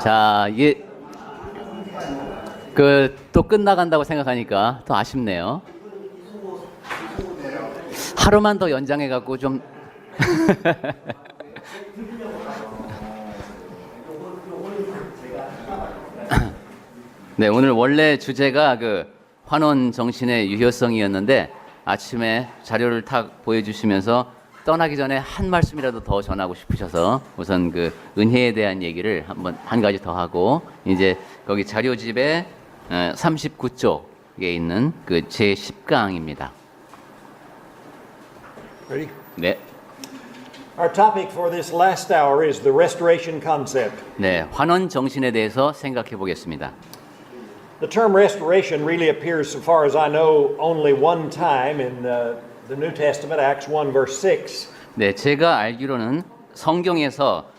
자, 이게 또 끝나간다고 생각하니까 더 아쉽네요. 하루만 더 연장해 갖고 좀 네, 오늘 원래 주제가 환원 정신의 유효성이었는데 아침에 자료를 탁 보여주시면서 떠나기 전에 한 말씀이라도 더 전하고 싶으셔서 우선 은혜에 대한 얘기를 한 가지 더 하고 이제 거기 자료집에 39쪽에 있는 제 10강입니다. Ready? 네. Our topic for this last hour is the restoration concept. 네, 환원 정신에 대해서 생각해 보겠습니다. The term restoration really appears, so far as I know, only one time in the New Testament, Acts 1, verse 6. 네, 제가 알기로는 성경에서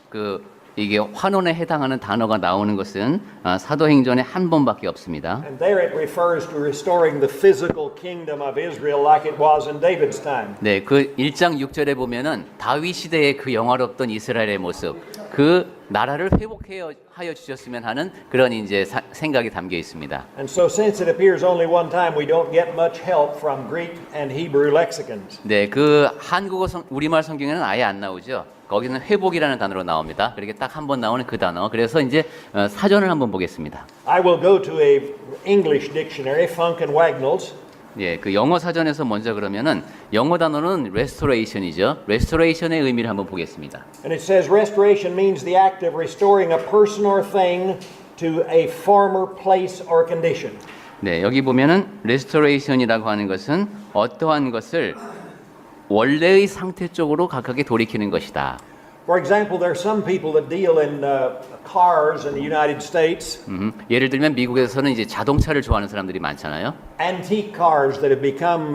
이게 환원에 해당하는 단어가 나오는 것은 사도행전에 한 번밖에 없습니다. And there it refers to restoring the physical kingdom of Israel like it was in David's time. 네, 1장 6절에 보면은 다윗 시대의 영화롭던 이스라엘의 모습, 나라를 회복하여 주셨으면 하는 그런 이제 생각이 담겨 있습니다. And so since it appears only one time, we don't get much help from Greek and Hebrew lexicons. 네, 한국어 우리말 성경에는 아예 안 나오죠. 거기는 회복이라는 단어로 나옵니다. 그렇게 딱 한 번 나오는 그 단어. 그래서 이제 사전을 한번 보겠습니다. I will go to a English dictionary, Funk and Wagnalls. 예, 영어 사전에서 먼저 그러면은 영어 단어는 restoration이죠. restoration의 의미를 한번 보겠습니다. And it says restoration means the act of restoring a person or thing to a former place or condition. 네, 여기 보면은 restoration이라고 하는 것은 어떠한 것을 원래의 상태 쪽으로 각각에 돌이키는 것이다. For example, there are some people that deal in cars in the United States. 예를 들면 미국에서는 이제 자동차를 좋아하는 사람들이 많잖아요. Antique cars that have become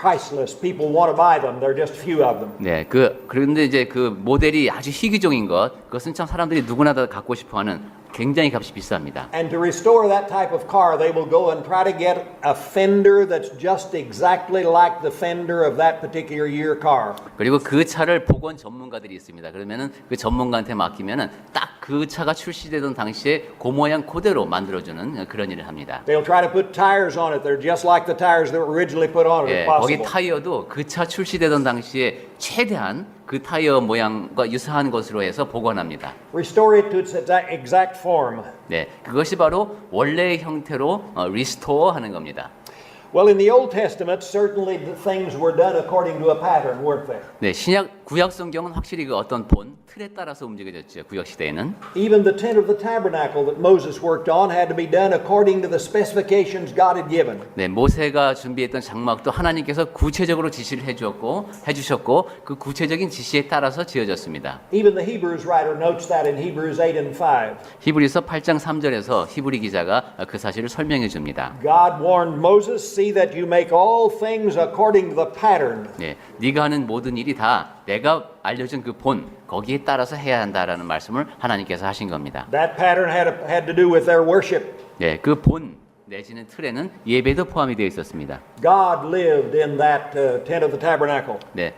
priceless. People want to buy them. There are just few of them. 네, 그런데 이제 모델이 아주 희귀종인 그것은 참 사람들이 누구나 다 갖고 싶어하는 굉장히 값이 비쌉니다. And to restore that type of car, they will go and try to get a fender that's just exactly like the fender of that particular year car. 그리고 그 차를 복원 전문가들이 있습니다. 그러면은 그 전문가한테 맡기면은 딱 그 차가 출시되던 당시에 그 모양 그대로 만들어주는 그런 일을 합니다. They'll try to put tires on it. They're just like the tires that were originally put on it. 예, If 거기 possible. 타이어도 그 차 출시되던 당시에 최대한 그 타이어 모양과 유사한 것으로 해서 복원합니다. Restore it to its exact form. 네, 그것이 바로 원래의 형태로 리스토어 하는 겁니다. Well, in the Old Testament, certainly the things were done according to a pattern, weren't they? 네, 구약 성경은 확실히 어떤 틀에 따라서 움직여졌죠. 구약 시대에는. Even the tent of the tabernacle that Moses worked on had to be done according to the specifications God had given. 네, 모세가 준비했던 장막도 하나님께서 구체적으로 지시를 해주셨고 그 구체적인 지시에 따라서 지어졌습니다. Even the Hebrews writer notes that in Hebrews 8 and 5. 히브리서 8장 3절에서 히브리 기자가 그 사실을 설명해 줍니다. God warned Moses, see that you make all things according to the pattern. 네, 네가 하는 모든 일이 다 내가 알려준 거기에 따라서 해야 한다라는 말씀을 하나님께서 하신 겁니다. That pattern had to do with their worship. 네, 내지는 틀에는 예배도 포함이 되어 있었습니다. God lived in that tent of the tabernacle. 네,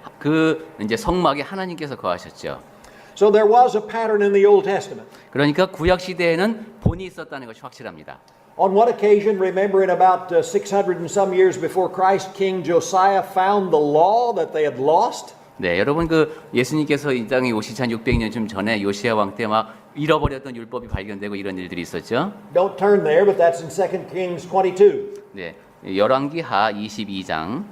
이제 성막에 하나님께서 거하셨죠. So there was a pattern in the Old Testament. 그러니까 구약 시대에는 본이 있었다는 것이 확실합니다. On one occasion, remember in about 600 and some years before Christ, King Josiah found the law that they had lost. 네, 여러분 예수님께서 이 땅에 오시지 한 600년쯤 전에 요시야 왕 때 막 잃어버렸던 율법이 발견되고 이런 일들이 있었죠. Don't turn there, but that's in 2 Kings 22. 네, 열왕기하 22장.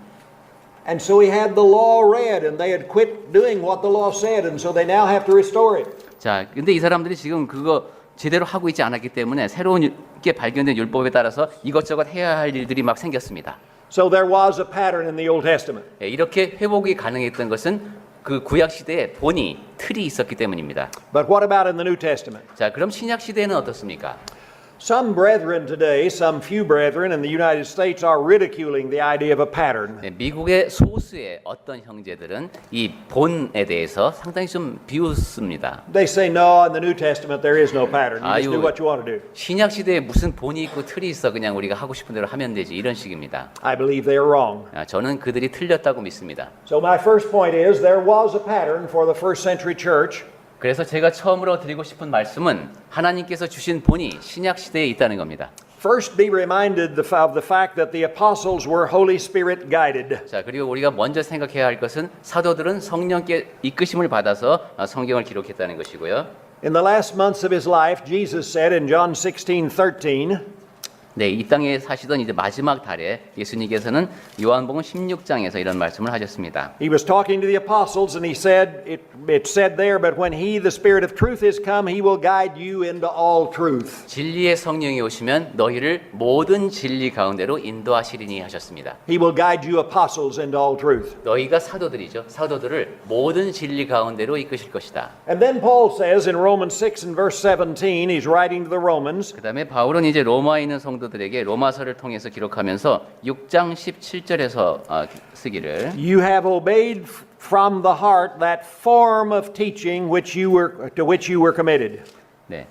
And so he had the law read, and they had quit doing what the law said, and so they now have to restore it. 자, 근데 이 사람들이 지금 그거 제대로 하고 있지 않았기 때문에 새롭게 발견된 율법에 따라서 이것저것 해야 할 일들이 막 생겼습니다. So there was a pattern in the Old Testament. 네, 이렇게 회복이 가능했던 것은 구약 시대에 틀이 있었기 때문입니다. But what about in the New Testament? 자, 그럼 신약 시대는 어떻습니까? Some brethren today, some few brethren in the United States are ridiculing the idea of a pattern. 네, 미국의 소수의 어떤 형제들은 이 본에 대해서 상당히 좀 비웃습니다. They say, no, in the New Testament there is no pattern. You just do what you want to do. 신약 시대에 무슨 본이 있고 틀이 있어 그냥 우리가 하고 싶은 대로 하면 되지 이런 식입니다. I believe they are wrong. 저는 그들이 틀렸다고 믿습니다. So my first point is there was a pattern for the first century church. 그래서 제가 처음으로 드리고 싶은 말씀은 하나님께서 주신 본이 신약 시대에 있다는 겁니다. First, be reminded of the fact that the apostles were Holy Spirit guided. 자, 그리고 우리가 먼저 생각해야 할 것은 사도들은 성령께 이끄심을 받아서 성경을 기록했다는 것이고요. In the last months of his life, Jesus said in John 16:13, 네, 이 땅에 사시던 이제 마지막 달에 예수님께서는 요한복음 16장에서 이런 말씀을 하셨습니다. he was talking to the apostles and he said, it said there, but when he, the Spirit of truth, is come, he will guide you into all truth. 진리의 성령이 오시면 너희를 모든 진리 가운데로 인도하시리니 하셨습니다. He will guide you apostles into all truth. 너희가 사도들이죠. 사도들을 모든 진리 가운데로 이끄실 것이다. And then Paul says in Romans 6 and verse 17, he's writing to the Romans, 그다음에 바울은 이제 로마에 있는 성도들에게 로마서를 통해서 기록하면서 6장 17절에서 쓰기를 you have obeyed from the heart that form of teaching to which you were committed. 네.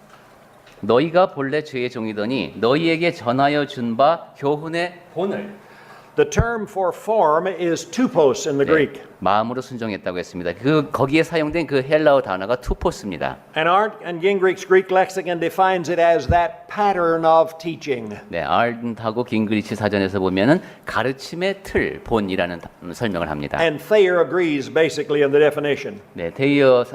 너희가 본래 죄의 종이더니 너희에게 전하여 준 바 교훈의 본을 The term for form is tupos in the Greek. 마음으로 순종했다고 했습니다. 거기에 사용된 그 헬라어 단어가 투포스입니다. And Art and Gingrich's Greek lexicon defines it as that pattern of teaching. 네, 아르든하고 깅그리치 사전에서 보면은 가르침의 틀, 본이라는 설명을 합니다. And Thayer agrees basically in the definition. 네, 데이어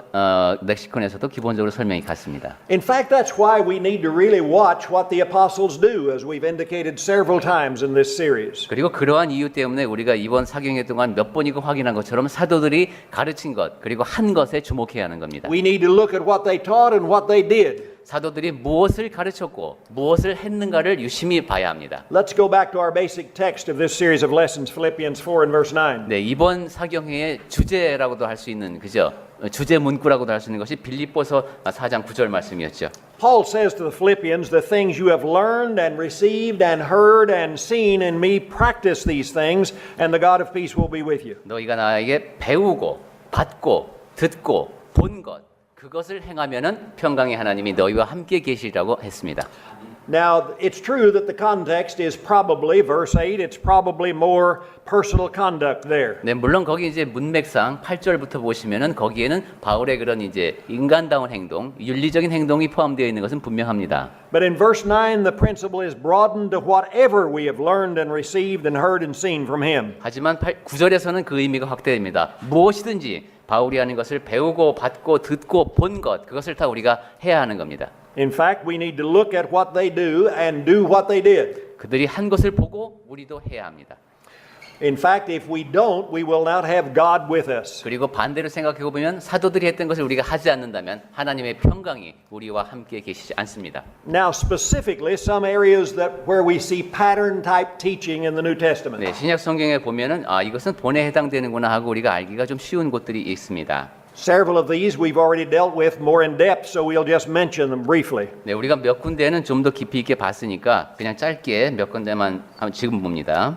렉시콘에서도 기본적으로 설명이 같습니다. In fact, that's why we need to really watch what the apostles do, as we've indicated several times in this series. 그리고 그러한 이유 때문에 우리가 이번 사경회 동안 몇 번이고 확인한 것처럼 사도들이 가르친 것 그리고 한 것에 주목해야 하는 겁니다. We need to look at what they taught and what they did. 사도들이 무엇을 가르쳤고 무엇을 했는가를 유심히 봐야 합니다. Let's go back to our basic text of this series of lessons, Philippians 4 and verse 9. 네, 이번 사경회의 주제라고도 할 수 있는 그죠? 주제 문구라고도 할 수 있는 것이 빌립보서 4장 9절 말씀이었죠. Paul says to the Philippians, the things you have learned and received and heard and seen in me, practice these things, and the God of peace will be with you. 너희가 나에게 배우고 받고 듣고 본 것 그것을 행하면은 평강의 하나님이 너희와 함께 계시리라고 했습니다. Now, it's true that the context is probably, verse 8, it's probably more personal conduct there. 네, 물론 거기 이제 문맥상 8절부터 보시면은 거기에는 바울의 그런 이제 인간다운 행동, 윤리적인 행동이 포함되어 있는 것은 분명합니다. But in verse 9, the principle is broadened to whatever we have learned and received and heard and seen from him. 하지만 9절에서는 그 의미가 확대됩니다. 무엇이든지 바울이 하는 것을 배우고 받고 듣고 본 것, 그것을 다 우리가 해야 하는 겁니다. In fact, we need to look at what they do and do what they did. 그들이 한 것을 보고 우리도 해야 합니다. In fact, if we don't, we will not have God with us. 그리고 반대로 생각해 보면 사도들이 했던 것을 우리가 하지 않는다면 하나님의 평강이 우리와 함께 계시지 않습니다. Now, specifically, some areas where we see pattern type teaching in the New Testament. 네, 신약 성경에 보면은 이것은 본에 해당되는구나 하고 우리가 알기가 좀 쉬운 곳들이 있습니다. Several of these we've already dealt with more in depth, so we'll just mention them briefly. 네, 우리가 몇 군데는 좀 더 깊이 있게 봤으니까 그냥 짧게 몇 군데만 지금 봅니다.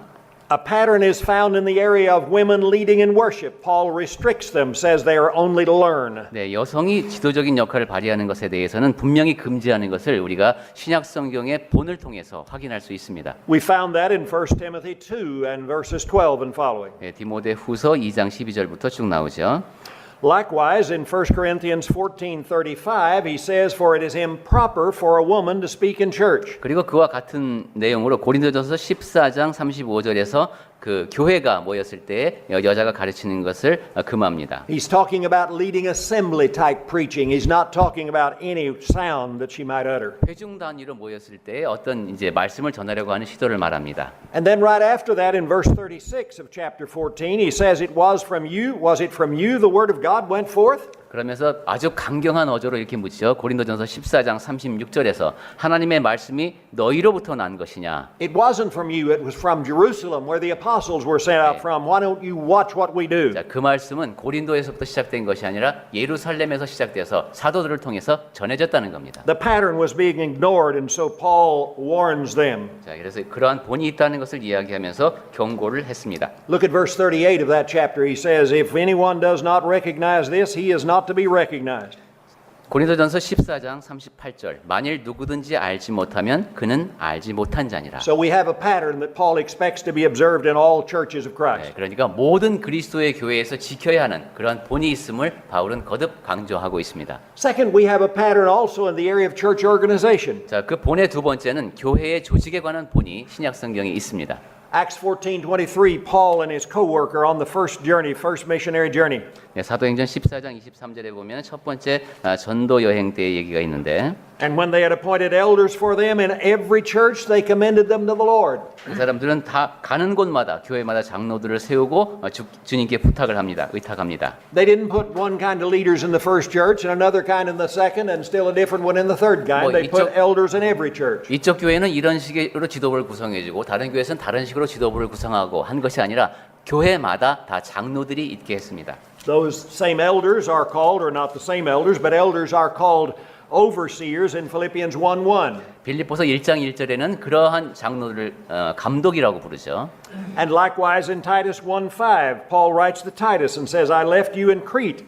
A pattern is found in the area of women leading in worship. Paul restricts them, says they are only to learn. 네, 여성이 지도적인 역할을 발휘하는 것에 대해서는 분명히 금지하는 것을 우리가 신약 성경의 본을 통해서 확인할 수 있습니다. We found that in 1 Timothy 2 and verses 12 and following. 네, 디모데후서 2장 12절부터 쭉 나오죠. Likewise, in 1 Corinthians 14:35, he says, "For it is improper for a woman to speak in church." 그리고 그와 같은 내용으로 고린도전서 14장 35절에서 그 교회가 모였을 때 여자가 가르치는 것을 금합니다. He's talking about leading assembly type preaching. He's not talking about any sound that she might utter. 회중 단위로 모였을 때 어떤 이제 말씀을 전하려고 하는 시도를 말합니다. And then right after that in verse 36 of chapter 14, he says, was it from you the word of God went forth? 그러면서 아주 강경한 어조로 이렇게 묻죠. 고린도전서 14장 36절에서 하나님의 말씀이 너희로부터 난 것이냐? It wasn't from you, it was from Jerusalem where the apostles were sent out from. Why don't you watch what we do? 자, 그 말씀은 고린도에서부터 시작된 것이 아니라 예루살렘에서 시작돼서 사도들을 통해서 전해졌다는 겁니다. The pattern was being ignored, and so Paul warns them. 자, 그래서 그러한 본이 있다는 것을 이야기하면서 경고를 했습니다. Look at verse 38 of that chapter. He says, if anyone does not recognize this, he is not to be recognized. 고린도전서 14장 38절 만일 누구든지 알지 못하면 그는 알지 못한 자니라. So we have a pattern that Paul expects to be observed in all churches of Christ. 네, 그러니까 모든 그리스도의 교회에서 지켜야 하는 그러한 본이 있음을 바울은 거듭 강조하고 있습니다. Second, we have a pattern also in the area of church organization. 자, 그 본의 두 번째는 교회의 조직에 관한 본이 신약 성경에 있습니다. Acts 14:23, Paul and his co-worker on the first missionary journey. 네, 사도행전 14장 23절에 보면 첫 번째 전도 여행 때의 얘기가 있는데 And when they had appointed elders for them in every church, they commended them to the Lord. 그 사람들은 다 가는 곳마다 교회마다 장로들을 세우고 주님께 부탁을 합니다. 의탁합니다. They didn't put one kind of leaders in the first church and another kind in the second and still a different one in the third kind. They put elders in every church. 이쪽 교회는 이런 식으로 지도부를 구성해주고 다른 교회에서는 다른 식으로 지도부를 구성하고 한 것이 아니라 교회마다 다 장로들이 있게 했습니다. Those same elders are called, or not the same elders, but elders are called overseers in Philippians 1:1. 빌립보서 1장 1절에는 그러한 장로들을 감독이라고 부르죠. And likewise in Titus 1:5, Paul writes to Titus and says, I left you in Crete,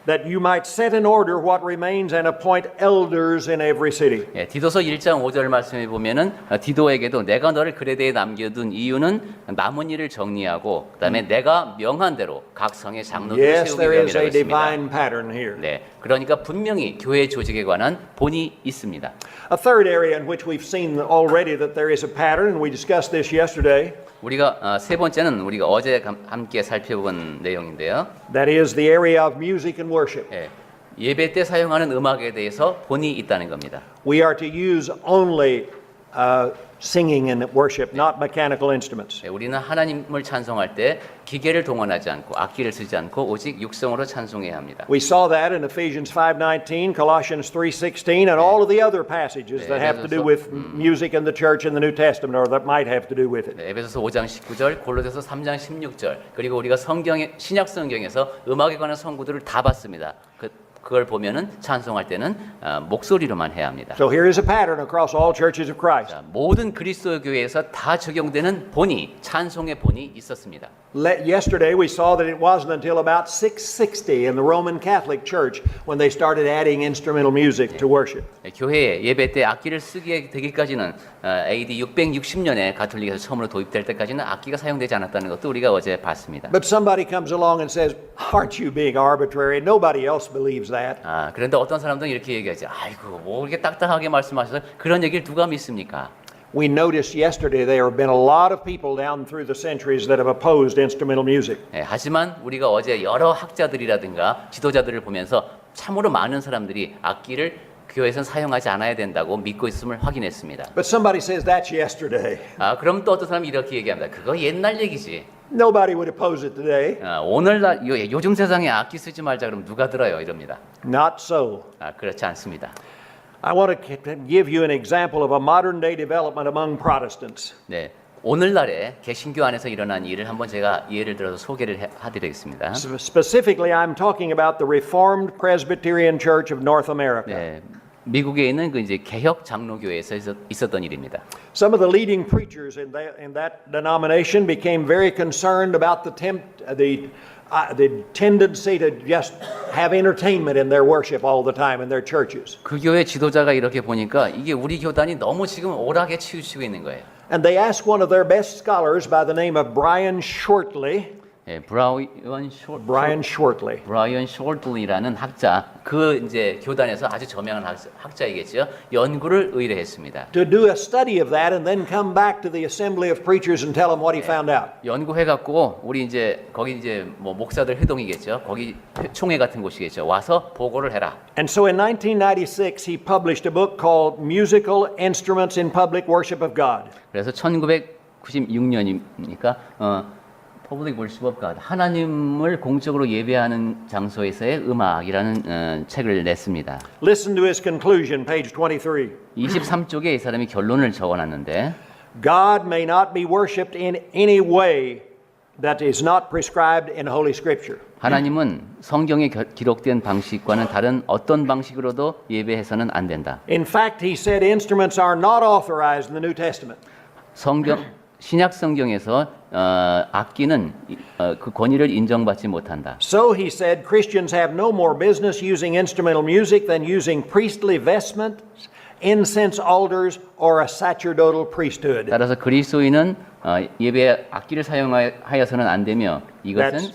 that you might set in order what remains and appoint elders in every city. 예, 디도서 1장 5절 말씀에 보면은 디도에게도 내가 너를 그레데에 남겨둔 이유는 남은 일을 정리하고 그다음에 내가 명한 대로 각 성의 장로들을 Yes, 세우기 there is 위함이라고 a 했습니다. divine pattern here. 네, 그러니까 분명히 교회 조직에 관한 본이 있습니다. A third area in which we've seen already that there is a pattern, and we discussed this yesterday, 우리가 세 번째는 우리가 어제 함께 살펴본 내용인데요. that is the area of music and worship. 예, 예배 때 사용하는 음악에 대해서 본이 있다는 겁니다. We are to use only singing and worship, not mechanical instruments. 예, 우리는 하나님을 찬송할 때 기계를 동원하지 않고 악기를 쓰지 않고 오직 육성으로 찬송해야 합니다. We saw that in Ephesians 5:19, Colossians 3:16, and all of the other passages that have to do with music in the church in the New Testament, or that might have to do with it. 네, 에베소서 5장 19절, 골로새서 3장 16절, 그리고 우리가 성경의 신약 성경에서 음악에 관한 선구들을 다 봤습니다. 그걸 보면은 찬송할 때는 목소리로만 해야 합니다. So here is a pattern across all churches of Christ. 자, 모든 그리스도 교회에서 다 적용되는 본이 찬송의 본이 있었습니다. Yesterday we saw that it wasn't until about 660 in the Roman Catholic Church when they started adding instrumental music to worship. 교회에 예배 때 악기를 쓰게 되기까지는 AD 660년에 가톨릭에서 처음으로 도입될 때까지는 악기가 사용되지 않았다는 것도 우리가 어제 봤습니다. But somebody comes along and says, "Aren't you being arbitrary? Nobody else believes that." 그런데 어떤 사람들은 이렇게 얘기하지. 아이고, 뭐 이렇게 딱딱하게 말씀하셔서 그런 얘기를 누가 믿습니까? We noticed yesterday there have been a lot of people down through the centuries that have opposed instrumental music. 하지만 우리가 어제 여러 학자들이라든가 지도자들을 보면서 참으로 많은 사람들이 악기를 교회에서는 사용하지 않아야 된다고 믿고 있음을 확인했습니다. But somebody says that's yesterday. 그럼 또 어떤 사람이 이렇게 얘기합니다. 그거 옛날 얘기지. Nobody would oppose it today. 오늘날 요즘 세상에 악기 쓰지 말자 그러면 누가 들어요? 이럽니다. Not so. 그렇지 않습니다. I want to give you an example of a modern day development among Protestants. 네, 오늘날에 개신교 안에서 일어난 일을 한번 제가 예를 들어서 소개를 해드리겠습니다. Specifically, I'm talking about the Reformed Presbyterian Church of North America. 네, 미국에 있는 그 이제 개혁 장로교회에서 있었던 일입니다. Some of the leading preachers in that denomination became very concerned about the tendency to just have entertainment in their worship all the time in their churches. 그 교회 지도자가 이렇게 보니까 이게 우리 교단이 너무 지금 오락에 치우치고 있는 거예요. And they asked one of their best scholars by the name of Brian Shortley. 브라이언 숄틀리라는 학자, 그 이제 교단에서 아주 저명한 학자이겠죠. 연구를 의뢰했습니다. To do a study of that and then come back to the assembly of preachers and tell them what he found out. 연구해갖고 우리 이제 거기 이제 뭐 목사들 회동이겠죠. 거기 총회 같은 곳이겠죠. 와서 보고를 해라. And so in 1996 he published a book called Musical Instruments in Public Worship of God. 그래서 1996년이니까 Public Worship of God, 하나님을 공적으로 예배하는 장소에서의 음악이라는 책을 냈습니다. Listen to his conclusion, page 23. 23쪽에 이 사람이 결론을 적어놨는데 God may not be worshipped in any way that is not prescribed in Holy Scripture. 하나님은 성경에 기록된 방식과는 다른 어떤 방식으로도 예배해서는 안 된다. In fact, he said instruments are not authorized in the New Testament. 신약 성경에서 악기는 그 권위를 인정받지 못한다. So he said, Christians have no more business using instrumental music than using priestly vestments, incense altars, or a sacerdotal priesthood. 따라서 그리스도인은 예배에 악기를 사용하여서는 안 되며 이것은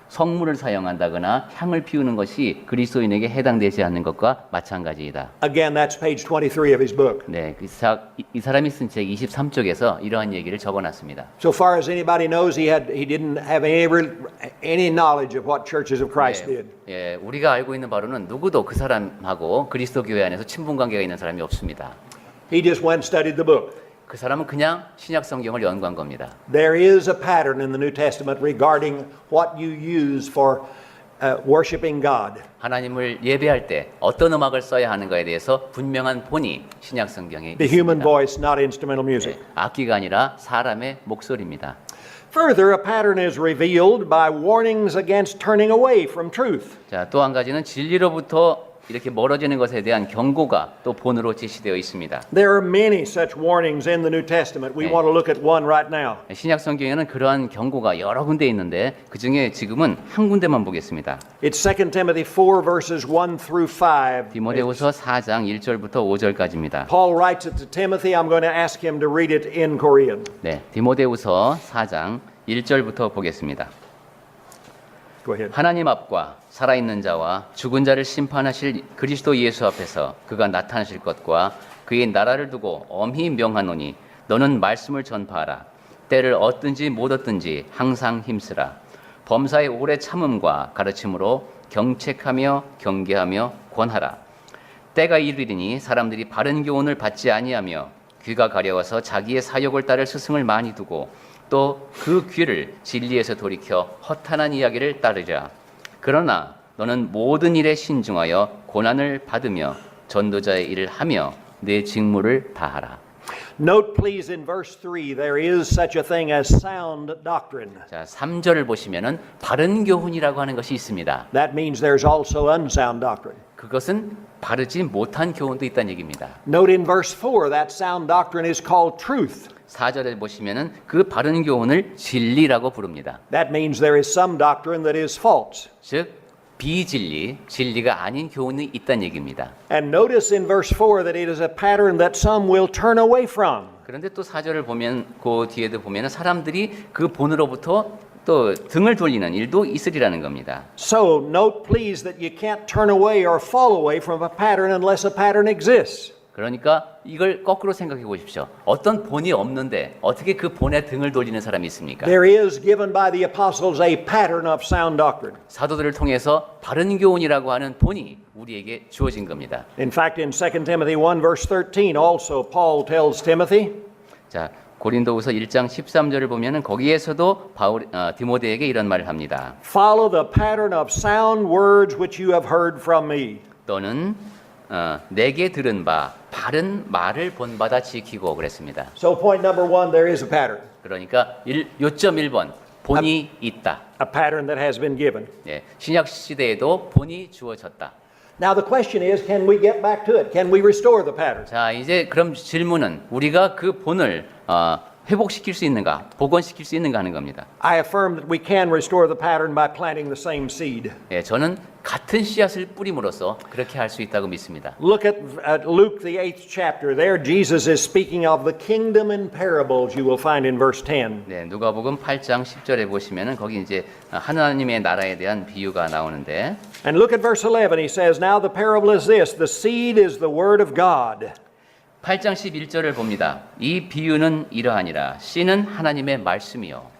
성물을 사용한다거나 향을 피우는 것이 그리스도인에게 해당되지 않는 것과 마찬가지이다. Again, that's page 23 of his book. 네, 이 사람이 쓴 책 23쪽에서 이러한 얘기를 적어놨습니다. So far as anybody knows, he didn't have any knowledge of what churches of Christ did. 예, 우리가 알고 있는 바로는 누구도 그 사람하고 그리스도 교회 안에서 친분 관계가 있는 사람이 없습니다. He just went and studied the book. 그 사람은 그냥 신약 성경을 연구한 겁니다. There is a pattern in the New Testament regarding what you use for worshiping God. 하나님을 예배할 때 어떤 음악을 써야 하는가에 대해서 분명한 본이 신약 성경에 The human 있습니다. voice, not instrumental music. 네, 악기가 아니라 사람의 목소리입니다. Further, a pattern is revealed by warnings against turning away from truth. 자, 또 한 가지는 진리로부터 이렇게 멀어지는 것에 대한 경고가 또 본으로 제시되어 있습니다. There are many such warnings in the New Testament. We want to look at one right now. 신약 성경에는 그러한 경고가 여러 군데 있는데 그 중에 지금은 한 군데만 보겠습니다. It's 2 Timothy 4 verses 1 through 5. 디모데후서 4장 1절부터 5절까지입니다. Paul writes it to Timothy. I'm going to ask him to read it in Korean. 네, 디모데후서 4장 1절부터 보겠습니다. Go ahead. 하나님 앞과 살아있는 자와 죽은 자를 심판하실 그리스도 예수 앞에서 그가 나타나실 것과 그의 나라를 두고 엄히 명하노니 너는 말씀을 전파하라. 때를 얻든지 못 얻든지 항상 힘쓰라. 범사의 오래 참음과 가르침으로 경책하며 경계하며 권하라. 때가 이르리니 사람들이 바른 교훈을 받지 아니하며 귀가 가려워서 자기의 사욕을 따를 스승을 많이 두고 또 그 귀를 진리에서 돌이켜 허탄한 이야기를 따르자. 그러나 너는 모든 일에 신중하여 고난을 받으며 전도자의 일을 하며 내 직무를 다하라. Note please in verse 3 there is such a thing as sound doctrine. 자, 3절을 보시면은 바른 교훈이라고 하는 것이 있습니다. That means there's also unsound doctrine. 그것은 바르지 못한 교훈도 있다는 얘기입니다. Note in verse 4 that sound doctrine is called truth. 4절에 보시면은 그 바른 교훈을 진리라고 부릅니다. That means there is some doctrine that is false. 즉 비진리, 진리가 아닌 교훈이 있다는 얘기입니다. And notice in verse 4 that it is a pattern that some will turn away from. 그런데 또 4절을 보면 그 뒤에도 보면은 사람들이 그 본으로부터 또 등을 돌리는 일도 있으리라는 겁니다. So note please that you can't turn away or fall away from a pattern unless a pattern exists. 그러니까 이걸 거꾸로 생각해 보십시오. 어떤 본이 없는데 어떻게 그 본에 등을 돌리는 사람이 있습니까? There is given by the apostles a pattern of sound doctrine. 사도들을 통해서 바른 교훈이라고 하는 본이 우리에게 주어진 겁니다. In fact, in 2 Timothy 1 verse 13 also Paul tells Timothy, 자, 고린도후서 1장 13절을 보면은 거기에서도 디모데에게 이런 말을 합니다. follow the pattern of sound words which you have heard from me. 또는 내게 들은 바 바른 말을 본받아 지키고 그랬습니다. So point number 1, there is a pattern. 그러니까 요점 1번 본이 있다. A pattern that has been given. 예, 신약 시대에도 본이 주어졌다. Now the question is, can we get back to it? Can we restore the pattern? 자, 이제 그럼 질문은 우리가 그 본을 회복시킬 수 있는가, 복원시킬 수 있는가 하는 겁니다. I affirm that we can restore the pattern by planting the same seed. 예, 저는 같은 씨앗을 뿌림으로써 그렇게 할 수 있다고 믿습니다. Look at Luke the 8th chapter. There Jesus is speaking of the kingdom in parables you will find in verse 10. 네, 누가복음 8장 10절에 보시면은 거기 이제 하나님의 나라에 대한 비유가 나오는데 And look at verse 11. He says, now the parable is this, the seed is the word of God. 8장 11절을 봅니다. 이 비유는 이러하니라. 씨는 하나님의 말씀이요.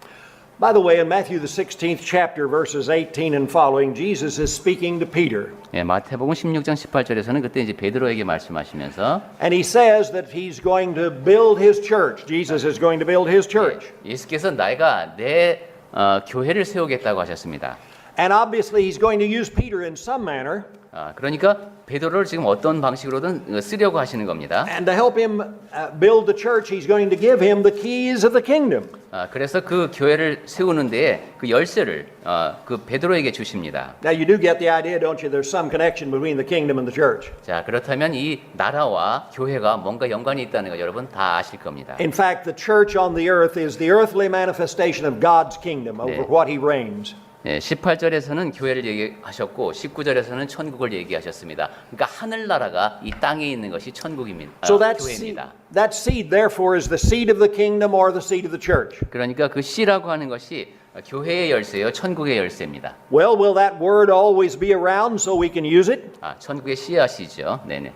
By the way, in Matthew the 16th chapter, verses 18 and following, Jesus is speaking to Peter. 예, 마태복음 16장 18절에서는 그때 이제 베드로에게 말씀하시면서 And he says that he's going to build his church. Jesus is going to build his church. 예수께서 내가 내 교회를 세우겠다고 하셨습니다. And obviously he's going to use Peter in some manner. 그러니까 베드로를 지금 어떤 방식으로든 쓰려고 하시는 겁니다. And to help him build the church, he's going to give him the keys of the kingdom. 그래서 그 교회를 세우는 데에 그 열쇠를 그 베드로에게 주십니다. Now you do get the idea, don't you? There's some connection between the kingdom and the church. 자, 그렇다면 이 나라와 교회가 뭔가 연관이 있다는 거 여러분 다 아실 겁니다. In fact, the church on the earth is the earthly manifestation of God's kingdom over what he reigns. 18절에서는 교회를 얘기하셨고 19절에서는 천국을 얘기하셨습니다. 그러니까 하늘나라가 이 땅에 있는 것이 천국입니다. So 교회입니다. that seed, therefore, is the seed of the kingdom or the seed of the church. 그러니까 그 씨라고 하는 것이 교회의 열쇠요, 천국의 열쇠입니다. Well, will that word always be around so we can use it? 천국의 씨앗이죠. 네네.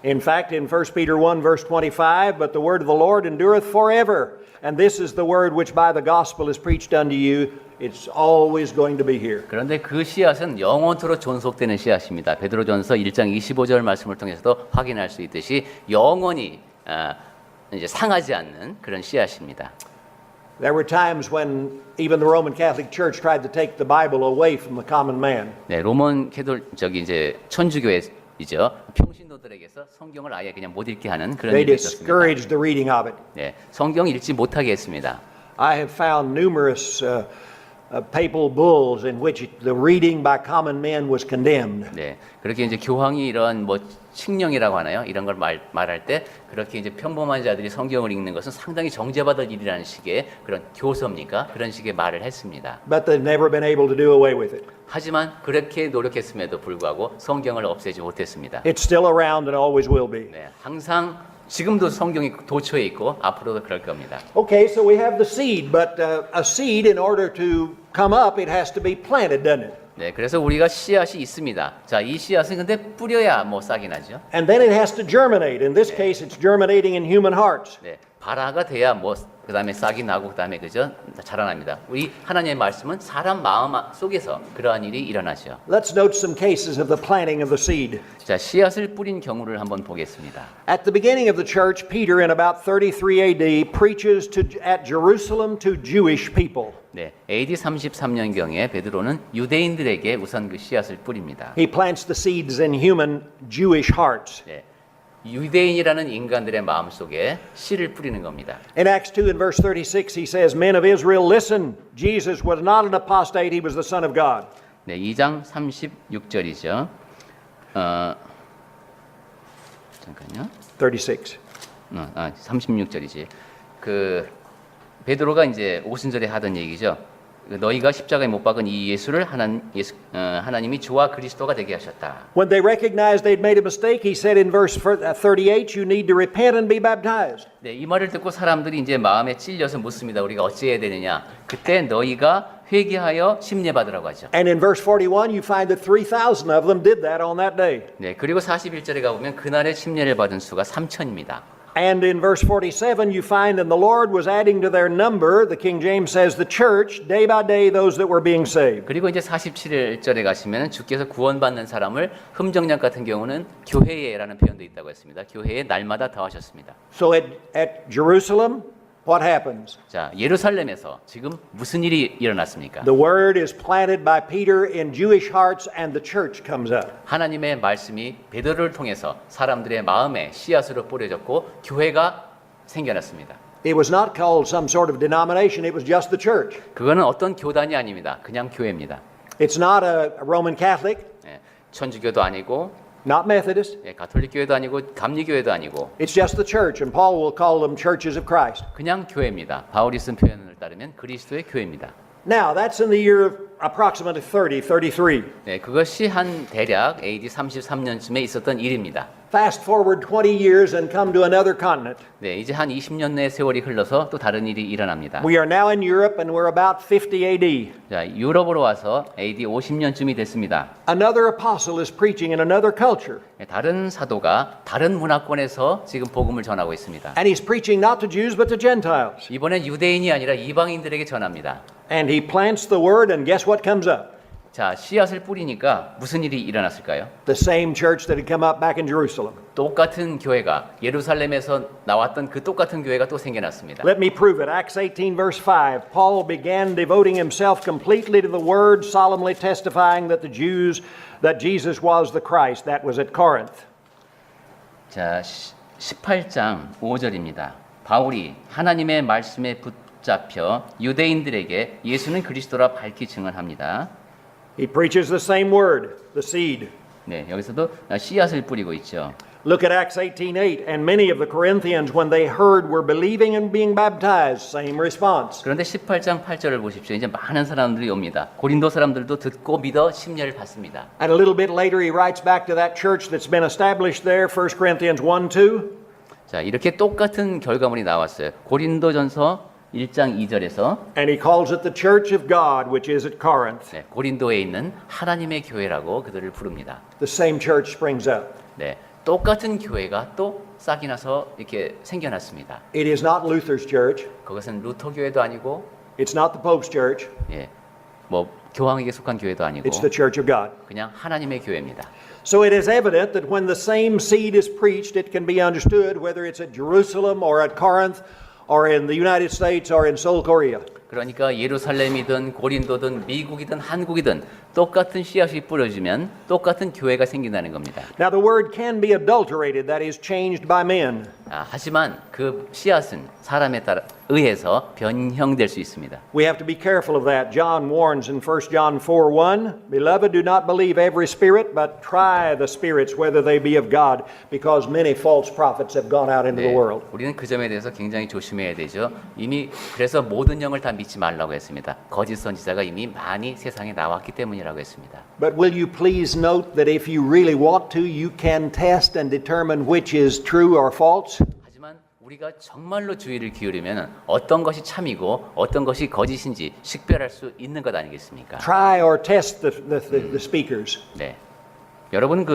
In fact, in 1 Peter 1, verse 25, but the word of the Lord endureth forever. And this is the word which by the gospel is preached unto you. It's always going to be here. 그런데 그 씨앗은 영원토록 존속되는 씨앗입니다. 베드로전서 1장 25절 말씀을 통해서도 확인할 수 있듯이 영원히 이제 상하지 않는 그런 씨앗입니다. There were times when even the Roman Catholic Church tried to take the Bible away from the common man. 네, 로만 이제 천주교회이죠. 평신도들에게서 성경을 아예 그냥 못 읽게 하는 그런 They 일이 있었습니다. discouraged the reading of it. 네, 성경 읽지 못하게 했습니다. I have found numerous papal bulls in which the reading by common men was condemned. 네, 그렇게 이제 교황이 이런 뭐 칙령이라고 하나요? 이런 걸 말할 때 그렇게 이제 평범한 자들이 성경을 읽는 것은 상당히 정죄받을 일이라는 식의 그런 교섭니까? 그런 식의 말을 했습니다. But they've never been able to do away with it. 하지만 그렇게 노력했음에도 불구하고 성경을 없애지 못했습니다. It's still around and always will be. 네, 항상 지금도 성경이 도처에 있고 앞으로도 그럴 겁니다. Okay, so we have the seed, but a seed, in order to come up, it has to be planted, doesn't it? 네, 그래서 우리가 씨앗이 있습니다. 자, 이 씨앗은 근데 뿌려야 뭐 싹이 나죠. And then it has to germinate. In this case, it's germinating in human hearts. 네, 발화가 돼야 뭐 그다음에 싹이 나고 그다음에 그죠 자라납니다. 우리 하나님의 말씀은 사람 마음 속에서 그러한 일이 일어나죠. Let's note some cases of the planting of the seed. 자, 씨앗을 뿌린 경우를 한번 보겠습니다. At the beginning of the church, Peter, in about 33 AD, preaches at Jerusalem to Jewish people. 네, AD 33년경에 베드로는 유대인들에게 우선 그 씨앗을 뿌립니다. He plants the seeds in human Jewish hearts. 네, 유대인이라는 인간들의 마음 속에 씨를 뿌리는 겁니다. In Acts 2 and verse 36, he says, Men of Israel, listen, Jesus was not an apostate, he was the Son of God. 네, 2장 36절이죠. 잠깐요. 36. 36절이지. 그 베드로가 이제 오순절에 하던 얘기죠. 너희가 십자가에 못 박은 이 예수를 하나님이 주와 그리스도가 되게 하셨다. When they recognized they'd made a mistake, he said in verse 38, you need to repent and be baptized. 네, 이 말을 듣고 사람들이 이제 마음에 찔려서 묻습니다. 우리가 어찌해야 되느냐? 그때 너희가 회개하여 심례 받으라고 하죠. And in verse 41, you find that 3,000 of them did that on that day. 네, 그리고 41절에 가보면 그날의 심례를 받은 수가 3,000입니다. And in verse 47, you find, and the Lord was adding to their number, the King James says, the church, day by day, those that were being saved. 그리고 이제 47절에 가시면 주께서 구원받는 사람을 흠정량 같은 경우는 교회에라는 표현도 있다고 했습니다. 교회에 날마다 더하셨습니다. So at Jerusalem, what happens? 자, 예루살렘에서 지금 무슨 일이 일어났습니까? The word is planted by Peter in Jewish hearts and the church comes up. 하나님의 말씀이 베드로를 통해서 사람들의 마음에 씨앗으로 뿌려졌고 교회가 생겨났습니다. It was not called some sort of denomination, it was just the church. 그거는 어떤 교단이 아닙니다. 그냥 교회입니다. It's not a Roman Catholic, 예, 천주교도 아니고 not Methodist. 예, 가톨릭 교회도 아니고 감리교회도 아니고 It's just the church, and Paul will call them churches of Christ. 그냥 교회입니다. 바울이 쓴 표현을 따르면 그리스도의 교회입니다. Now, that's in the year of approximately 33. 네, 그것이 한 대략 AD 33년쯤에 있었던 일입니다. Fast forward 20 years and come to another continent. 네, 이제 한 20년 내 세월이 흘러서 또 다른 일이 일어납니다. We are now in Europe and we're about 50 AD. 자, 유럽으로 와서 AD 50년쯤이 됐습니다. Another apostle is preaching in another culture. 네, 다른 사도가 다른 문화권에서 지금 복음을 전하고 있습니다. And he's preaching not to Jews but to Gentiles. 이번엔 유대인이 아니라 이방인들에게 전합니다. And he plants the word and guess what comes up? 자, 씨앗을 뿌리니까 무슨 일이 일어났을까요? The same church that had come up back in Jerusalem. 똑같은 교회가 예루살렘에서 나왔던 그 똑같은 교회가 또 생겨났습니다. Let me prove it. Acts 18, verse 5. Paul began devoting himself completely to the word, solemnly testifying that that Jesus was the Christ. That was at Corinth. 자, 18장 5절입니다. 바울이 하나님의 말씀에 붙잡혀 유대인들에게 예수는 그리스도라 밝히 증언합니다. He preaches the same word, the seed. 네, 여기서도 씨앗을 뿌리고 있죠. Look at Acts 18:8. And many of the Corinthians, when they heard, were believing and being baptized. Same response. 그런데 18장 8절을 보십시오. 이제 많은 사람들이 옵니다. 고린도 사람들도 듣고 믿어 심려를 받습니다. And a little bit later, he writes back to that church that's been established there, 1 Corinthians 1:2. 자, 이렇게 똑같은 결과물이 나왔어요. 고린도전서 1장 2절에서 And he calls it the church of God, which is at Corinth. 네, 고린도에 있는 하나님의 교회라고 그들을 부릅니다. The same church springs up. 네, 똑같은 교회가 또 싹이 나서 이렇게 생겨났습니다. It is not Luther's church. 그것은 루터 교회도 아니고, It's not the Pope's church. 예, 뭐 교황에게 속한 교회도 아니고, It's the church of God. 그냥 하나님의 교회입니다. So it is evident that when the same seed is preached, it can be understood whether it's at Jerusalem or at Corinth or in the United States or in Seoul, Korea. 그러니까 예루살렘이든 고린도든 미국이든 한국이든 똑같은 씨앗이 뿌려지면 똑같은 교회가 생긴다는 겁니다. Now the word can be adulterated, that is changed by men. 하지만 그 씨앗은 사람에 따라 의해서 변형될 수 있습니다. We have to be careful of that. John warns in 1 John 4:1, Beloved, do not believe every spirit, but try the spirits whether they be of God, because many false prophets have gone out into the world. 우리는 그 점에 대해서 굉장히 조심해야 되죠. 이미 그래서 모든 영을 다 믿지 말라고 했습니다. 거짓 선지자가 이미 많이 세상에 나왔기 때문이라고 했습니다. But will you please note that if you really want to, you can test and determine which is true or false? 하지만 우리가 정말로 주의를 기울이면 어떤 것이 참이고 어떤 것이 거짓인지 식별할 수 있는 것 아니겠습니까? Try or test the speakers. 네. 여러분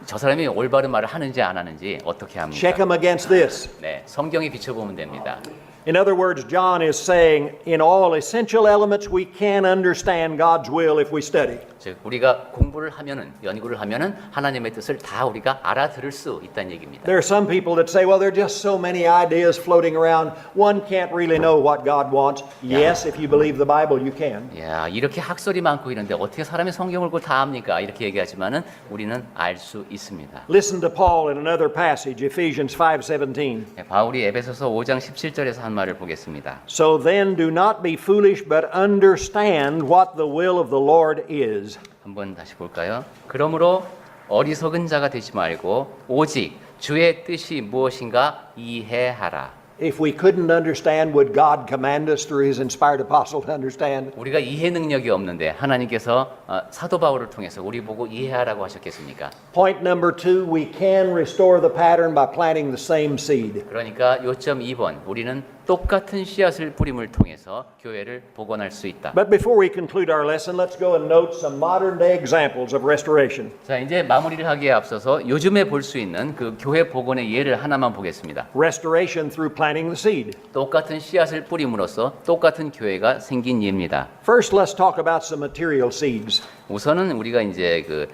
저 사람이 올바른 말을 하는지 안 하는지 어떻게 합니까? Check them against this. 네, 성경에 비춰보면 됩니다. In other words, John is saying, in all essential elements, we can understand God's will if we study. 즉 우리가 공부를 하면은 연구를 하면은 하나님의 뜻을 다 우리가 알아들을 수 있다는 얘기입니다. There are some people that say, well, there are just so many ideas floating around, one can't really know what God wants. Yes, if you believe the Bible, you can. 야, 이렇게 학설이 많고 이런데 어떻게 사람이 성경을 그걸 다 압니까? 이렇게 얘기하지만은 우리는 알 수 있습니다. Listen to Paul in another passage, Ephesians 5:17. 네, 바울이 에베소서 5장 17절에서 한 말을 보겠습니다. So then do not be foolish, but understand what the will of the Lord is. 한번 다시 볼까요? 그러므로 어리석은 자가 되지 말고 오직 주의 뜻이 무엇인가 이해하라. If we couldn't understand, would God command us through His inspired apostle to understand? 우리가 이해 능력이 없는데 하나님께서 사도 바울을 통해서 우리 보고 이해하라고 하셨겠습니까? Point number 2, we can restore the pattern by planting the same seed. 그러니까 요점 2번 우리는 똑같은 씨앗을 뿌림을 통해서 교회를 복원할 수 있다. But before we conclude our lesson, let's go and note some modern day examples of restoration. 자, 이제 마무리를 하기에 앞서서 요즘에 볼 수 있는 그 교회 복원의 예를 하나만 보겠습니다. Restoration through planting the seed. 똑같은 씨앗을 뿌림으로써 똑같은 교회가 생긴 예입니다. First, let's talk about some material seeds. 우선은 우리가 이제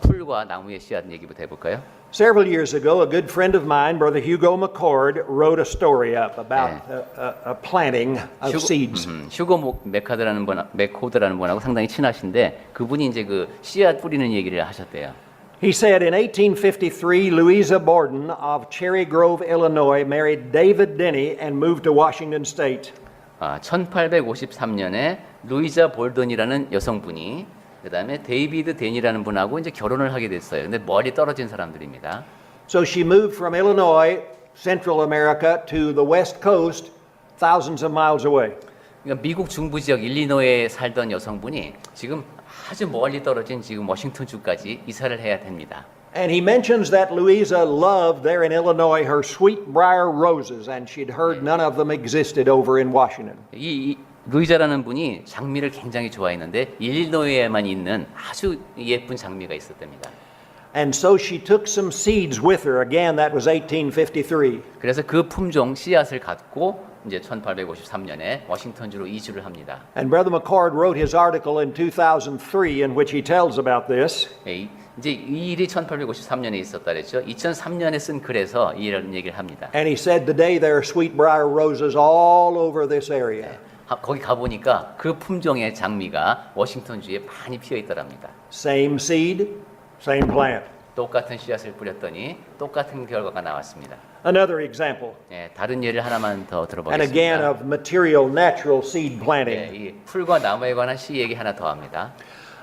풀과 나무의 씨앗 얘기부터 해볼까요? Several years ago, a good friend of mine, Brother Hugo McCord, wrote a story up about a planting of seeds. 휴고 맥코드라는 분하고 상당히 친하신데 그분이 이제 그 씨앗 뿌리는 얘기를 하셨대요. He said in 1853, Louisa Borden of Cherry Grove, Illinois, married David Denny and moved to Washington State. 1853년에 루이자 볼던이라는 여성분이 그다음에 데이비드 댄이라는 분하고 이제 결혼을 하게 됐어요. 근데 멀리 떨어진 사람들입니다. So she moved from Illinois, Central America, to the West Coast, thousands of miles away. 그러니까 미국 중부 지역 일리노이에 살던 여성분이 지금 아주 멀리 떨어진 지금 워싱턴 주까지 이사를 해야 됩니다. And he mentions that Louisa loved there in Illinois her sweetbriar roses, and she'd heard none of them existed over in Washington. 이 루이자라는 분이 장미를 굉장히 좋아했는데 일리노이에만 있는 아주 예쁜 장미가 있었답니다. And so she took some seeds with her. Again, that was 1853. 그래서 그 품종 씨앗을 갖고 이제 1853년에 워싱턴주로 이주를 합니다. And Brother McCord wrote his article in 2003 in which he tells about this. 예, 이제 이 일이 1853년에 있었다 그랬죠. 2003년에 쓴 글에서 이런 얘기를 합니다. And he said today there are sweetbriar roses all over this area. 거기 가보니까 그 품종의 장미가 워싱턴주에 많이 피어 있더랍니다. Same seed, same plant. 똑같은 씨앗을 뿌렸더니 똑같은 결과가 나왔습니다. Another example, 예, 다른 예를 하나만 더 and again 들어보겠습니다. of material natural seed planting. 예, 이 풀과 나무에 관한 시 얘기 하나 더 합니다.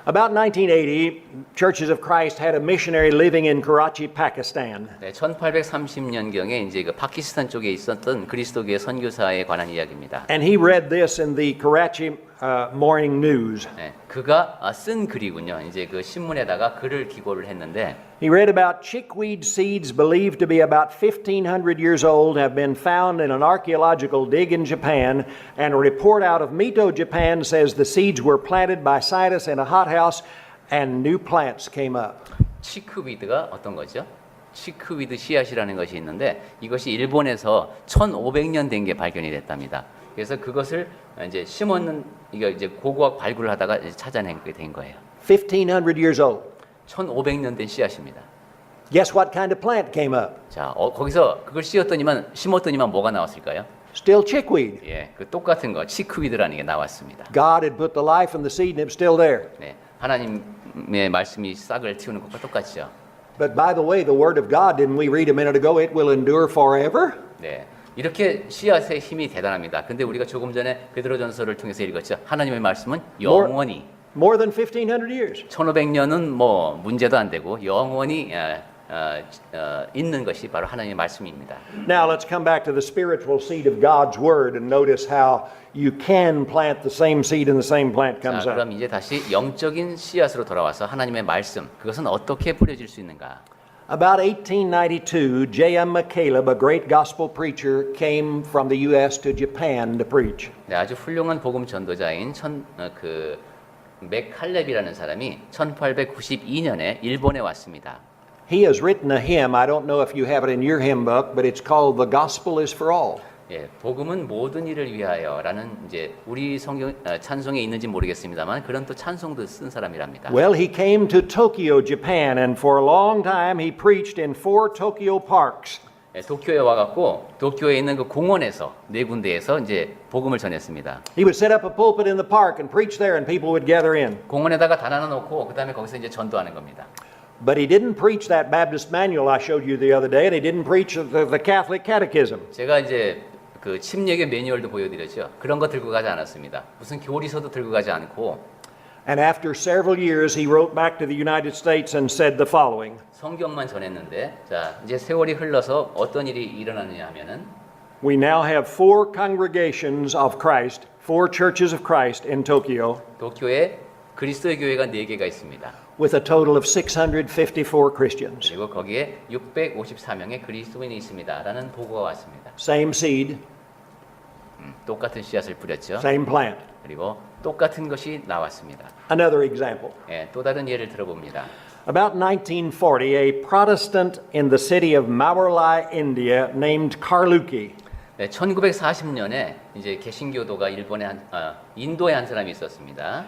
About 1980, Churches of Christ had a missionary living in Karachi, Pakistan. 네, 1830년경에 이제 그 파키스탄 쪽에 있었던 그리스도교의 선교사에 관한 이야기입니다. And he read this in the Karachi Morning News. 네, 그가 쓴 글이군요. 이제 그 신문에다가 글을 기고를 했는데 He read about chickweed seeds believed to be about 1,500 years old have been found in an archaeological dig in Japan, and a report out of Mito, Japan says the seeds were planted by scientists in a hothouse and new plants came up. 치크위드가 어떤 거죠? 치크위드 씨앗이라는 것이 있는데 이것이 일본에서 1500년 된 게 발견이 됐답니다. 그래서 그것을 이제 심었는 이거 이제 고고학 발굴을 하다가 이제 찾아내게 된 거예요. 1,500 years old. 1500년 된 씨앗입니다. Guess what kind of plant came up? 자, 거기서 그걸 심었더니만 뭐가 나왔을까요? Still chickweed. 예, 그 똑같은 거 치크위드라는 게 나왔습니다. God had put the life in the seed and it was still there. 네, 하나님의 말씀이 싹을 틔우는 것과 똑같죠. But by the way, the word of God, didn't we read a minute ago, it will endure forever? 네, 이렇게 씨앗의 힘이 대단합니다. 근데 우리가 조금 전에 베드로전서를 통해서 읽었죠. 하나님의 말씀은 영원히 More than 1,500 years. 1500년은 뭐 문제도 안 되고 영원히 있는 것이 바로 하나님의 말씀입니다. Now let's come back to the spiritual seed of God's word and notice how you can plant the same seed and the same plant 자, comes up. 그럼 이제 다시 영적인 씨앗으로 돌아와서 하나님의 말씀, 그것은 어떻게 뿌려질 수 있는가? About 1892, J.M. McCaleb, a great gospel preacher, came from the U.S. to Japan to preach. 네, 아주 훌륭한 복음 전도자인 맥칼렙이라는 사람이 1892년에 일본에 왔습니다. He has written a hymn. I don't know if you have it in your hymn book, but it's called "The Gospel is for All." 예, 복음은 모든 일을 위하여라는 이제 우리 성경 찬송에 있는지 모르겠습니다만 그런 또 찬송도 쓴 사람이랍니다. Well, he came to Tokyo, Japan, and for a long time he preached in 4 Tokyo parks. 예, 도쿄에 와갖고 도쿄에 있는 그 공원에서 4군데에서 이제 복음을 전했습니다. He would set up a pulpit in the park and preach there, and people would gather in. 공원에다가 단화나 놓고 그 다음에 거기서 이제 전도하는 겁니다. But he didn't preach that Baptist manual I showed you the other day, and he didn't preach the Catholic Catechism. 제가 이제 그 침례교 매뉴얼도 보여드렸죠. 그런 거 들고 가지 않았습니다. 무슨 교리서도 들고 가지 않고. And after several years, he wrote back to the United States and said the following. 성경만 전했는데 자 이제 세월이 흘러서 어떤 일이 일어나느냐 하면은 We now have 4 congregations of Christ, 4 churches of Christ in Tokyo, 도쿄에 그리스도의 교회가 4개가 있습니다. with a total of 654 Christians. 그리고 거기에 654명의 그리스도인이 있습니다라는 보고가 왔습니다. Same seed, 똑같은 씨앗을 뿌렸죠. same plant. 그리고 똑같은 것이 나왔습니다. Another example. 예, 또 다른 예를 들어봅니다. About 1940, a Protestant in the city of Mawarali, India, named Karluki, 네, 1940년에 이제 개신교도가 인도에 한 사람이 있었습니다.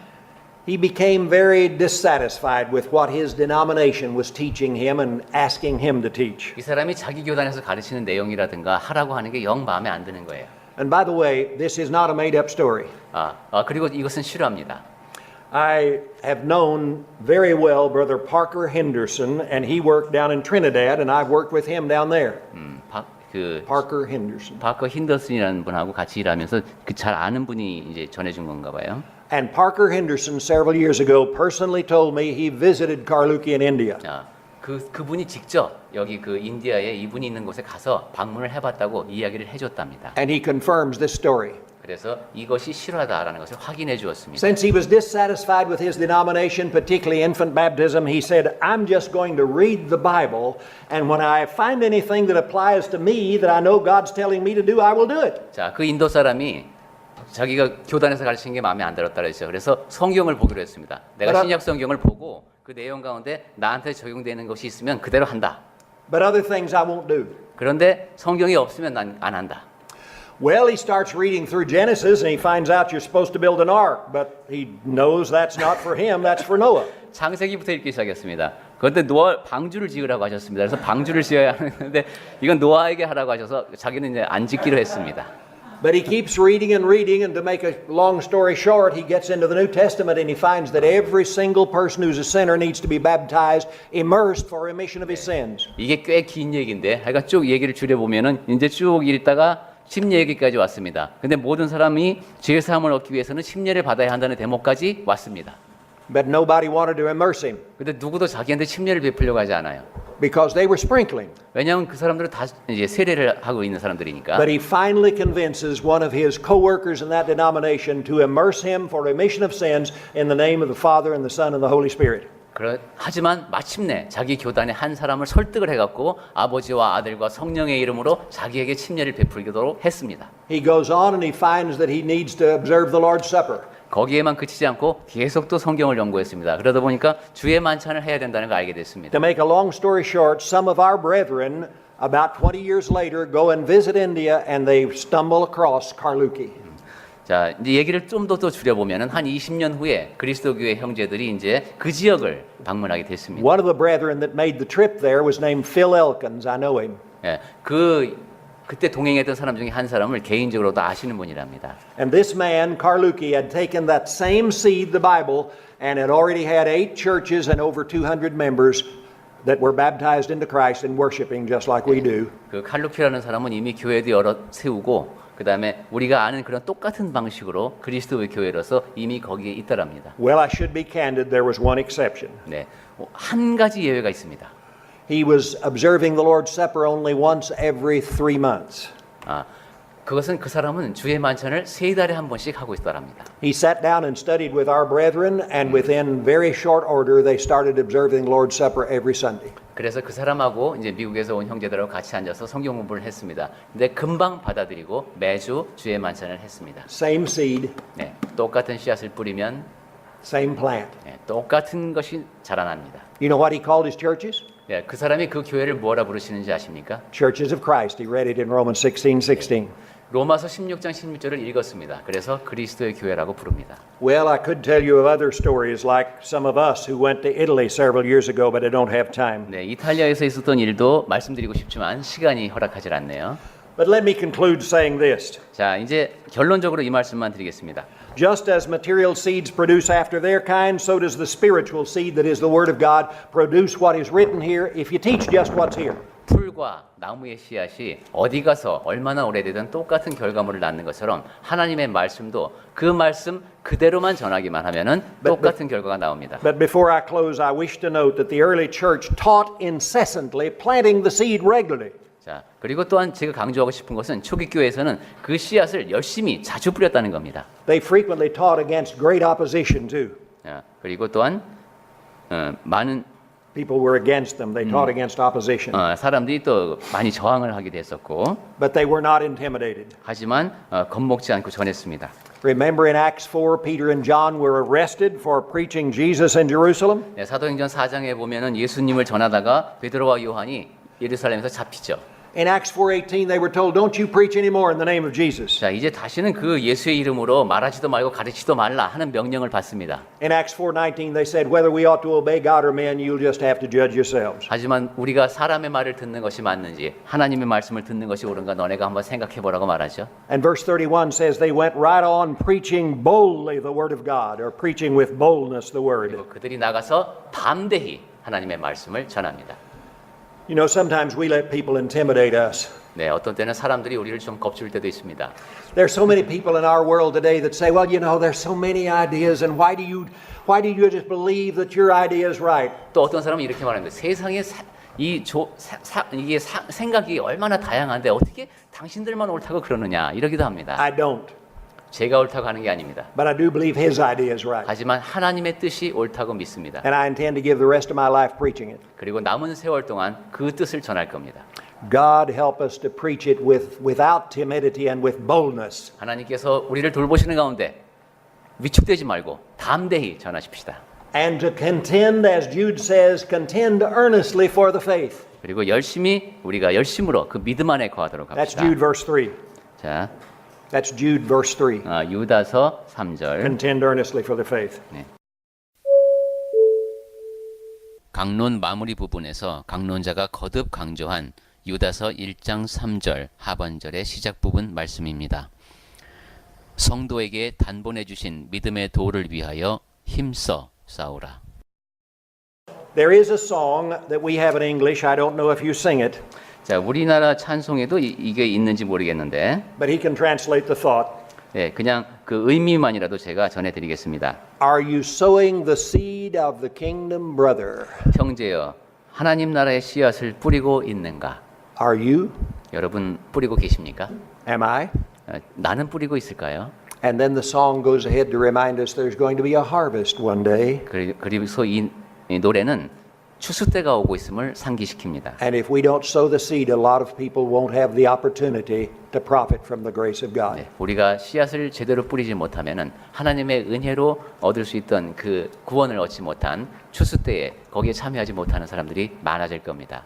he became very dissatisfied with what his denomination was teaching him and asking him to teach. 이 사람이 자기 교단에서 가르치는 내용이라든가 하라고 하는 게 영 마음에 안 드는 거예요. And by the way, this is not a made-up story. 그리고 이것은 실화입니다. I have known very well Brother Parker Henderson, and he worked down in Trinidad, and I've worked with him down there. Parker Henderson. 파커 힌더슨이라는 분하고 같이 일하면서 그 잘 아는 분이 이제 전해준 건가 봐요. And Parker Henderson, several years ago, personally told me he visited Karluki in India. 그분이 직접 여기 그 인디아에 이분이 있는 곳에 가서 방문을 해봤다고 이야기를 해줬답니다. And he confirms this story. 그래서 이것이 실화다라는 것을 확인해 주었습니다. Since he was dissatisfied with his denomination, particularly infant baptism, he said, I'm just going to read the Bible, and when I find anything that applies to me that I know God's telling me to do, I will do it. 자, 그 인도 사람이 자기가 교단에서 가르치는 게 마음에 안 들었다 그랬죠. 그래서 성경을 보기로 했습니다. 내가 신약 성경을 보고 그 내용 가운데 나한테 적용되는 것이 있으면 그대로 한다. But other things I won't do. 그런데 성경이 없으면 난 안 한다. Well, he starts reading through Genesis and he finds out you're supposed to build an ark, but he knows that's not for him, that's for Noah. 창세기부터 읽기 시작했습니다. 그런데 노아 방주를 지으라고 하셨습니다. 그래서 방주를 지어야 하는데 이건 노아에게 하라고 하셔서 자기는 이제 안 짓기로 했습니다. But he keeps reading, and to make a long story short, he gets into the New Testament and he finds that every single person who's a sinner needs to be baptized, immersed for remission of his sins. 이게 꽤 긴 얘기인데, 하여간 쭉 얘기를 줄여보면은 이제 쭉 읽다가 심례기까지 왔습니다. 근데 모든 사람이 죄 사함을 얻기 위해서는 심례를 받아야 한다는 대목까지 왔습니다. But nobody wanted to immerse him 근데 누구도 자기한테 심례를 베풀려고 하지 않아요. because they were sprinkling. 왜냐하면 그 사람들은 다 이제 세례를 하고 있는 사람들이니까. But he finally convinces one of his co-workers in that denomination to immerse him for remission of sins in the name of the Father and the Son and the Holy Spirit. 하지만 마침내 자기 교단의 한 사람을 설득을 해갖고 아버지와 아들과 성령의 이름으로 자기에게 침례를 베풀도록 했습니다. He goes on and he finds that he needs to observe the Lord's Supper. 거기에만 그치지 않고 계속 또 성경을 연구했습니다. 그러다 보니까 주의 만찬을 해야 된다는 걸 알게 됐습니다. To make a long story short, some of our brethren, about 20 years later, go and visit India and they stumble across Karluki. 자, 이제 얘기를 좀 더 줄여보면은 한 20년 후에 그리스도교회 형제들이 이제 그 지역을 방문하게 됐습니다. One of the brethren that made the trip there was named Phil Elkins. I know him. 예, 그때 동행했던 사람 중에 한 사람을 개인적으로도 아시는 분이랍니다. And this man, Karluki, had taken that same seed, the Bible, and had already had 8 churches and over 200 members that were baptized into Christ and worshiping just like we do. 그 칼루키라는 사람은 이미 교회도 여러 세우고 그 다음에 우리가 아는 그런 똑같은 방식으로 그리스도의 교회로서 이미 거기에 있더랍니다. Well, I should be candid. There was one exception. 네, 한 가지 예외가 있습니다. He was observing the Lord's Supper only once every 3 months. 그것은 그 사람은 주의 만찬을 3달에 한 번씩 하고 있더랍니다. He sat down and studied with our brethren, and within very short order, they started observing the Lord's Supper every Sunday. 그래서 그 사람하고 이제 미국에서 온 형제들하고 같이 앉아서 성경 공부를 했습니다. 근데 금방 받아들이고 매주 주의 만찬을 했습니다. Same seed, 네, 똑같은 씨앗을 뿌리면 same plant. 네, 똑같은 것이 자라납니다. You know what he called his churches? 네, 그 사람이 그 교회를 뭐라 부르시는지 아십니까? Churches of Christ. He read it in Romans 16:16. 로마서 16장 16절을 읽었습니다. 그래서 그리스도의 교회라고 부릅니다. Well, I could tell you of other stories like some of us who went to Italy several years ago, but I don't have time. 네, 이탈리아에서 있었던 일도 말씀드리고 싶지만 시간이 허락하지 않네요. But let me conclude saying this. 자, 이제 결론적으로 이 말씀만 드리겠습니다. Just as material seeds produce after their kind, so does the spiritual seed that is the Word of God produce what is written here if you teach just what's here. 풀과 나무의 씨앗이 어디 가서 얼마나 오래되든 똑같은 결과물을 낳는 것처럼 하나님의 말씀도 그 말씀 그대로만 전하기만 하면은 똑같은 결과가 나옵니다. But before I close, I wish to note that the early church taught incessantly, planting the seed regularly. 자, 그리고 또한 제가 강조하고 싶은 것은 초기 교회에서는 그 씨앗을 열심히 자주 뿌렸다는 겁니다. They frequently taught against great opposition too. 자, 그리고 또한 많은 People were against them. They taught against opposition. 사람들이 또 많이 저항을 하기도 했었고, But they were not intimidated. 하지만 겁먹지 않고 전했습니다. Remember in Acts 4, Peter and John were arrested for preaching Jesus in Jerusalem? 네, 사도행전 4장에 보면은 예수님을 전하다가 베드로와 요한이 예루살렘에서 잡히죠. In Acts 4:18, they were told, "Don't you preach anymore in the name of Jesus." 자, 이제 다시는 그 예수의 이름으로 말하지도 말고 가르치지도 말라 하는 명령을 받습니다. In Acts 4:19, they said, "Whether we ought to obey God or men, you'll just have to judge yourselves." 하지만 우리가 사람의 말을 듣는 것이 맞는지 하나님의 말씀을 듣는 것이 옳은가 너네가 한번 생각해 보라고 말하죠. And verse 31 says they went right on preaching boldly the word of God, or preaching with boldness the word. 그리고 그들이 나가서 담대히 하나님의 말씀을 전합니다. You know, sometimes we let people intimidate us. 네, 어떤 때는 사람들이 우리를 좀 겁줄 때도 있습니다. There's so many people in our world today that say, "Well, you know, there's so many ideas, and why do you just believe that your idea is right?" 또 어떤 사람은 이렇게 말합니다. 세상에 이게 생각이 얼마나 다양한데 어떻게 당신들만 옳다고 그러느냐 이러기도 합니다. I don't, 제가 옳다고 하는 게 아닙니다. but I do believe his idea is right. 하지만 하나님의 뜻이 옳다고 믿습니다. And I intend to give the rest of my life preaching it. 그리고 남은 세월 동안 그 뜻을 전할 겁니다. God help us to preach it without timidity and with boldness. 하나님께서 우리를 돌보시는 가운데 위축되지 말고 담대히 전하십시다. And to contend, as Jude says, contend earnestly for the faith. 그리고 우리가 열심으로 그 믿음 안에 거하도록 That's 합시다. Jude verse 3. 자, That's Jude verse 3. 유다서 3절. Contend earnestly for the faith. 강론 마무리 부분에서 강론자가 거듭 강조한 유다서 1장 3절 하반절의 시작 부분 말씀입니다. 성도에게 단번해 주신 믿음의 도를 위하여 힘써 싸우라. There is a song that we have in English. I don't know if you sing it, 자, 우리나라 찬송에도 이게 있는지 모르겠는데, but he can translate the thought. 네, 그냥 그 의미만이라도 제가 전해드리겠습니다. Are you sowing the seed of the kingdom, brother? 형제여, 하나님 나라의 씨앗을 뿌리고 있는가? Are you? 여러분 뿌리고 계십니까? Am I? 나는 뿌리고 있을까요? And then the song goes ahead to remind us there's going to be a harvest one day. 그리고 이 노래는 추수 때가 오고 있음을 상기시킵니다. And if we don't sow the seed, a lot of people won't have the opportunity to profit from the grace of God. 네, 우리가 씨앗을 제대로 뿌리지 못하면은 하나님의 은혜로 얻을 수 있던 그 구원을 얻지 못한 추수 때에 거기에 참여하지 못하는 사람들이 많아질 겁니다.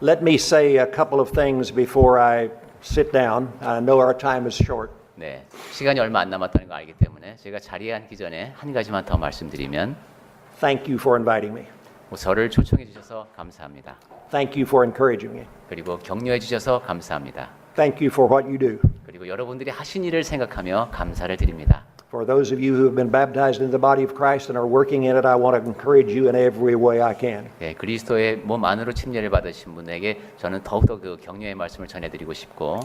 Let me say a couple of things before I sit down. I know our time is short. 네, 시간이 얼마 안 남았다는 거 알기 때문에 제가 자리에 앉기 전에 한 가지만 더 말씀드리면, Thank you for inviting me. 저를 초청해 주셔서 감사합니다. Thank you for encouraging me. 그리고 격려해 주셔서 감사합니다. Thank you for what you do. 그리고 여러분들이 하신 일을 생각하며 감사를 드립니다. For those of you who have been baptized into the body of Christ and are working in it, I want to encourage you in every way I can. 네, 그리스도의 몸 안으로 침례를 받으신 분에게 저는 더욱더 그 격려의 말씀을 전해드리고 싶고,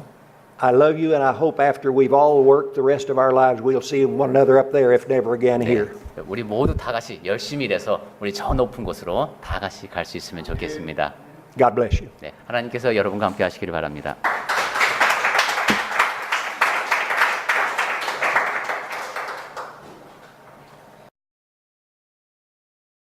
I love you, and I hope after we've all worked the rest of our lives, we'll see one another up there, if never again here. 네, 우리 모두 다 같이 열심히 일해서 우리 저 높은 곳으로 다 같이 갈 수 있으면 좋겠습니다. God bless you. 네, 하나님께서 여러분과 함께 하시기를 바랍니다.